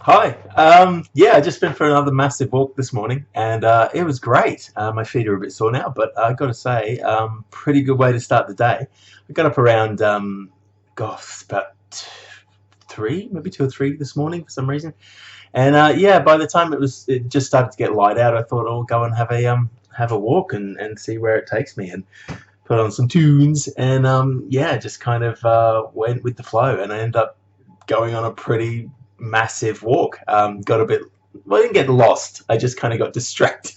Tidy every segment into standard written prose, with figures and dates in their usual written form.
Hi. Yeah, I just been for another massive walk this morning, and it was great. My feet are a bit sore now, but I got to say, pretty good way to start the day. I got up around, gosh, about three, maybe two or three this morning for some reason, and yeah, by the time it just started to get light out, I thought I'll go and have a walk and see where it takes me, and put on some tunes, and yeah, just kind of went with the flow, and I ended up going on a pretty massive walk. Got a bit, well, I didn't get lost. I just kind of got distracted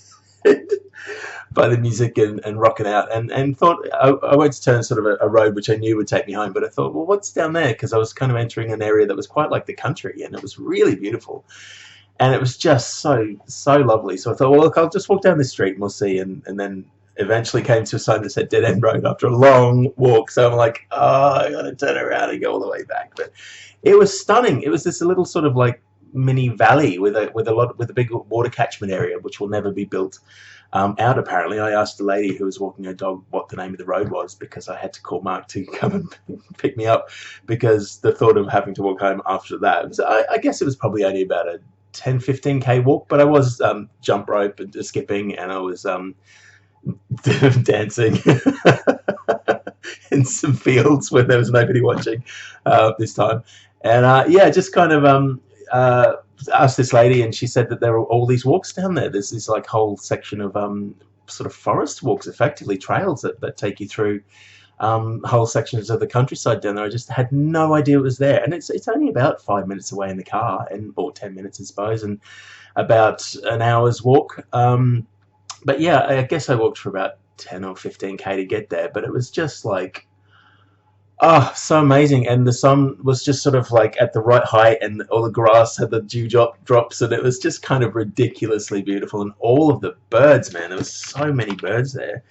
by the music and rocking out, and thought I went to turn sort of a road which I knew would take me home. But I thought, well, what's down there? Because I was kind of entering an area that was quite like the country, and it was really beautiful, and it was just so lovely. So I thought, well, look, I'll just walk down this street and we'll see, and then eventually came to a sign that said dead end road after a long walk. So I'm like, oh, I got to turn around and go all the way back. But it was stunning. It was this little sort of like mini valley with a big water catchment area, which will never be built out. Apparently, I asked the lady who was walking her dog what the name of the road was because I had to call Mark to come and pick me up because the thought of having to walk home after that was, I guess it was probably only about a 10-15K walk, but I was jump rope and skipping, and I was dancing in some fields where there was nobody watching this time. And yeah, just kind of asked this lady, and she said that there are all these walks down there. There's this like whole section of sort of forest walks, effectively trails that take you through whole sections of the countryside down there. I just had no idea it was there, and it's only about 5 minutes away in the car, and or 10 minutes, I suppose, and about an hour's walk. But yeah, I guess I walked for about 10 or 15K to get there, but it was just like, oh, so amazing. And the sun was just sort of like at the right height, and all the grass had the drops, and it was just kind of ridiculously beautiful. And all of the birds, man, there was so many birds there,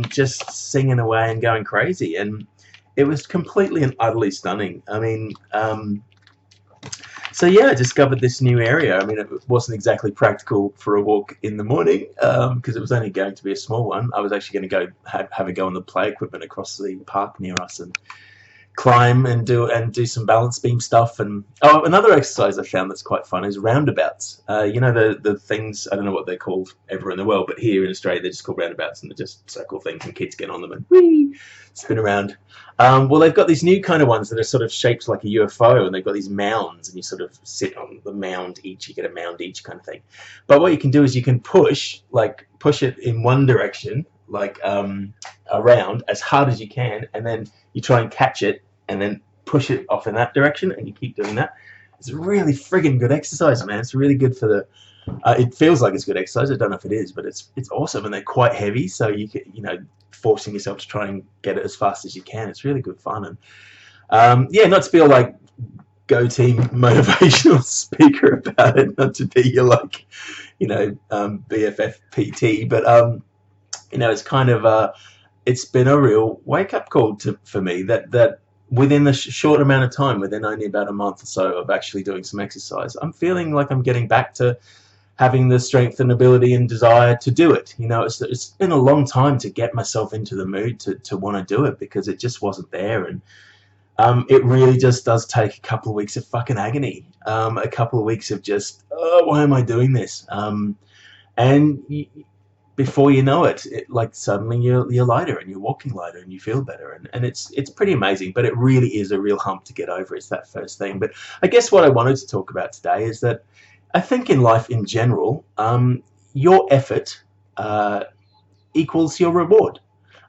just singing away and going crazy. And it was completely and utterly stunning. I mean, so yeah, I discovered this new area. I mean, it wasn't exactly practical for a walk in the morning because it was only going to be a small one. I was actually going to go have a go on the play equipment across the park near us and climb and do some balance beam stuff. And oh, another exercise I found that's quite fun is roundabouts. You know, the things, I don't know what they're called everywhere in the world, but here in Australia they're just called roundabouts, and they're just circle things, and kids get on them and whee, spin around. Well, they've got these new kind of ones that are sort of shaped like a UFO, and they've got these mounds, and you sort of sit on the mound each. You get a mound each kind of thing. But what you can do is you can push it in one direction, like around as hard as you can, and then you try and catch it, and then push it off in that direction, and you keep doing that. It's really friggin' good exercise, man. It's really good for the. It feels like it's good exercise. I don't know if it is, but it's awesome, and they're quite heavy, so forcing yourself to try and get it as fast as you can. It's really good fun, and yeah, not to be all like go team motivational speaker about it, not to be your like, BFF PT, but it's kind of it's been a real wake up call for me that within the short amount of time, within only about a month or so of actually doing some exercise, I'm feeling like I'm getting back to having the strength and ability and desire to do it. It's been a long time to get myself into the mood to want to do it because it just wasn't there. And it really just does take a couple of weeks of fucking agony, a couple of weeks of just, oh, why am I doing this? And before you know it, like suddenly you're lighter and you're walking lighter and you feel better, and it's pretty amazing. But it really is a real hump to get over. It's that first thing. But I guess what I wanted to talk about today is that I think in life in general, your effort equals your reward.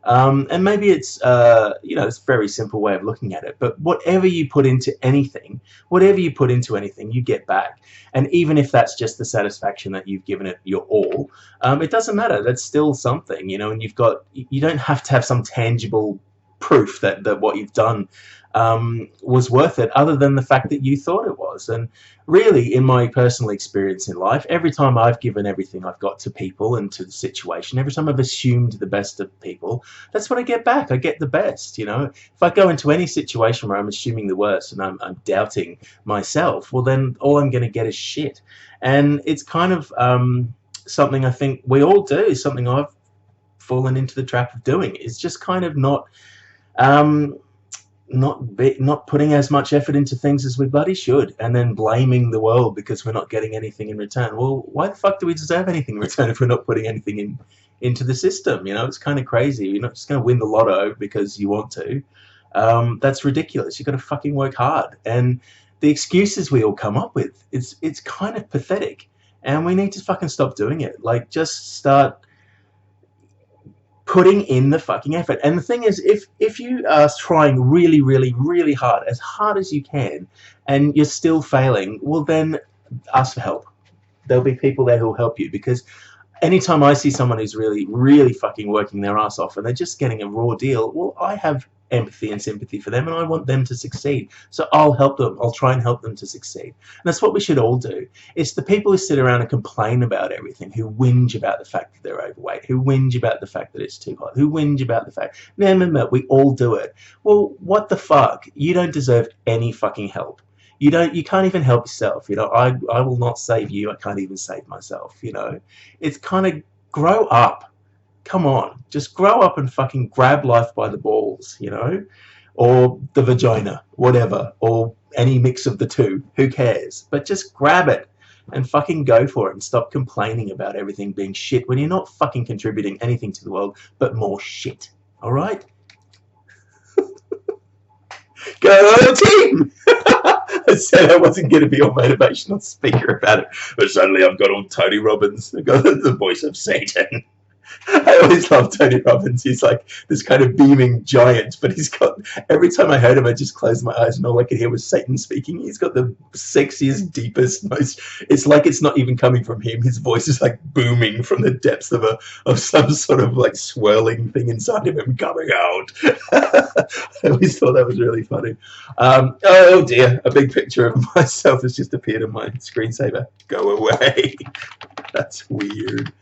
And maybe it's it's a very simple way of looking at it, but whatever you put into anything, you get back. And even if that's just the satisfaction that you've given it your all, it doesn't matter. That's still something, and you don't have to have some tangible proof that what you've done was worth it, other than the fact that you thought it was. And really, in my personal experience in life, every time I've given everything I've got to people and to the situation, every time I've assumed the best of people, that's what I get back. I get the best. If I go into any situation where I'm assuming the worst and I'm doubting myself, well, then all I'm going to get is shit. And it's kind of something I think we all do, something I've fallen into the trap of doing, is just kind of not not putting as much effort into things as we bloody should, and then blaming the world because we're not getting anything in return. Well, why the fuck do we deserve anything in return if we're not putting anything into the system? You know, it's kind of crazy. You're not just going to win the lotto because you want to. That's ridiculous. You've got to fucking work hard. And the excuses we all come up with, it's kind of pathetic. And we need to fucking stop doing it. Like, just start putting in the fucking effort. And the thing is, if you are trying really, really, really hard as you can, and you're still failing, well, then ask for help. There'll be people there who'll help you, because anytime I see someone who's really, really fucking working their ass off and they're just getting a raw deal, well, I have empathy and sympathy for them, and I want them to succeed. So I'll help them. I'll try and help them to succeed. And that's what we should all do. It's the people who sit around and complain about everything, who whinge about the fact that they're overweight, who whinge about the fact that it's too hot, who whinge about the fact, no, we all do it. Well, what the fuck? You don't deserve any fucking help. You can't even help yourself. You know, I will not save you. I can't even save myself. You know, it's kind of, grow up. Come on, just grow up and fucking grab life by the balls, you know, or the vagina, whatever, or any mix of the two. Who cares? But just grab it and fucking go for it, and stop complaining about everything being shit when you're not fucking contributing anything to the world but more shit. All right? Go team! I said I wasn't going to be your motivational speaker about it, but suddenly I've got on Tony Robbins. I've got the voice of Satan. I always love Tony Robbins. He's like this kind of beaming giant, but he's got, every time I heard him, I just closed my eyes and all I could hear was Satan speaking. He's got the sexiest, deepest, most, it's like it's not even coming from him. His voice is like booming from the depths of some sort of like swirling thing inside of him coming out. I always thought that was really funny. Oh dear, a big picture of myself has just appeared on my screensaver. Go away. That's weird.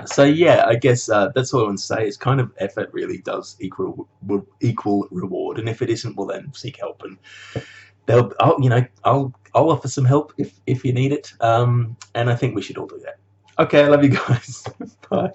So yeah, I guess that's all I want to say is kind of effort really does equal reward, and if it isn't, well then seek help, and I'll offer some help if you need it, and I think we should all do that. Okay, I love you guys. Bye.